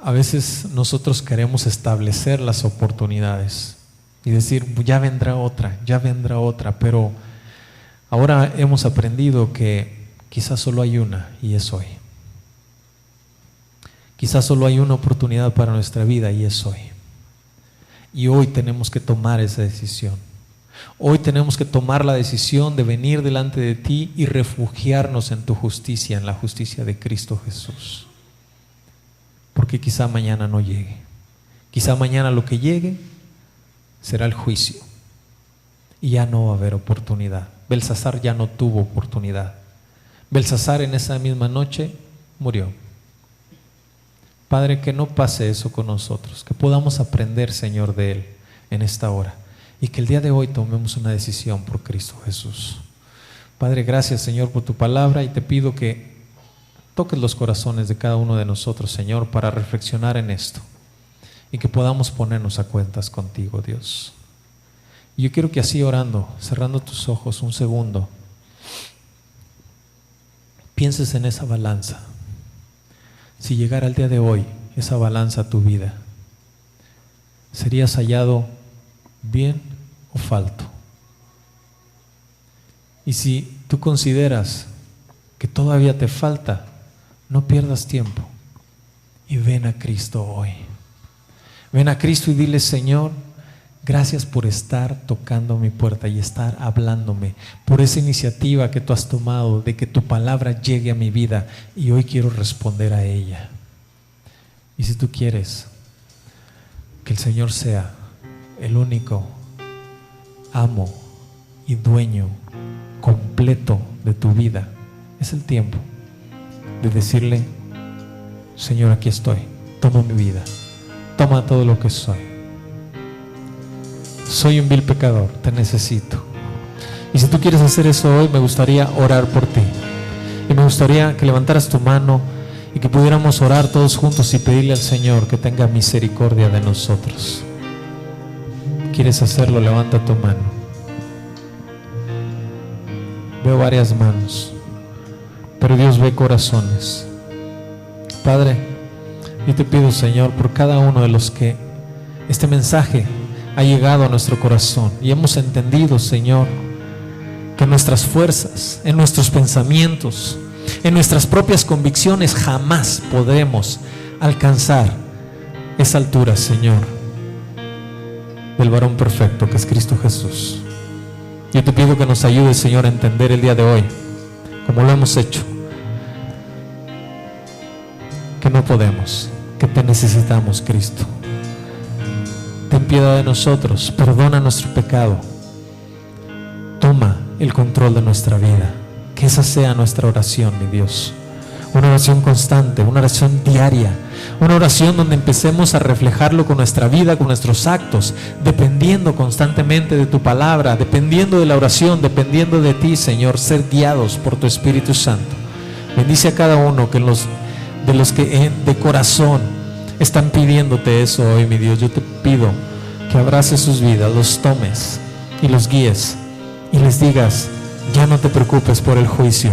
Speaker 1: a veces nosotros queremos establecer las oportunidades y decir: ya vendrá otra, pero ahora hemos aprendido que quizás solo hay una, y es hoy. Quizás solo hay una oportunidad para nuestra vida, y es hoy. Y hoy tenemos que tomar esa decisión. Hoy tenemos que tomar la decisión de venir delante de ti y refugiarnos en tu justicia, en la justicia de Cristo Jesús. Porque quizá mañana no llegue. Quizá mañana lo que llegue será el juicio y ya no va a haber oportunidad. Belsasar ya no tuvo oportunidad. Belsasar en esa misma noche murió. Padre, que no pase eso con nosotros, que podamos aprender, Señor, de Él en esta hora, y que el día de hoy tomemos una decisión por Cristo Jesús. Padre, gracias, Señor, por tu palabra, y te pido que toques los corazones de cada uno de nosotros, Señor, para reflexionar en esto y que podamos ponernos a cuentas contigo, Dios. Y yo quiero que así, orando, cerrando tus ojos un segundo, pienses en esa balanza. Si llegara el día de hoy esa balanza a tu vida, serías hallado bien o falto. Y si tú consideras que todavía te falta, no pierdas tiempo y ven a Cristo hoy. Ven a Cristo y dile: Señor, gracias por estar tocando mi puerta y estar hablándome, por esa iniciativa que tú has tomado de que tu palabra llegue a mi vida, y hoy quiero responder a ella. Y si tú quieres que el Señor sea el único amo y dueño completo de tu vida, es el tiempo de decirle: Señor, aquí estoy, toma mi vida, toma todo lo que soy. Soy un vil pecador, te necesito. Y si tú quieres hacer eso hoy, me gustaría orar por ti. Y me gustaría que levantaras tu mano y que pudiéramos orar todos juntos y pedirle al Señor que tenga misericordia de nosotros. ¿Quieres hacerlo? Levanta tu mano. Veo varias manos, pero Dios ve corazones. Padre, yo te pido, Señor, por cada uno de los que este mensaje ha llegado a nuestro corazón y hemos entendido, Señor, que en nuestras fuerzas, en nuestros pensamientos, en nuestras propias convicciones jamás podremos alcanzar esa altura, Señor, del varón perfecto que es Cristo Jesús. Yo te pido que nos ayudes, Señor, a entender el día de hoy, como lo hemos hecho, que no podemos, que te necesitamos, Cristo. Ten piedad de nosotros, perdona nuestro pecado, toma el control de nuestra vida. Que esa sea nuestra oración, mi Dios. Una oración constante, una oración diaria, una oración donde empecemos a reflejarlo con nuestra vida, con nuestros actos, dependiendo constantemente de tu palabra, dependiendo de la oración, dependiendo de ti, Señor, ser guiados por tu Espíritu Santo. Bendice a cada uno de los que de corazón están pidiéndote eso hoy, mi Dios. Yo te pido que abraces sus vidas, los tomes y los guíes y les digas: ya no te preocupes por el juicio,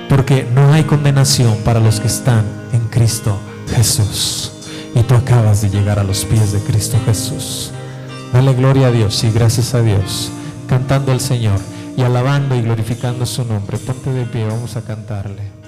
Speaker 1: porque no hay condenación para los que están en Cristo Jesús. Y tú acabas de llegar a los pies de Cristo Jesús. Dale gloria a Dios y gracias a Dios, cantando al Señor y alabando y glorificando su nombre. Ponte de pie, vamos a cantarle.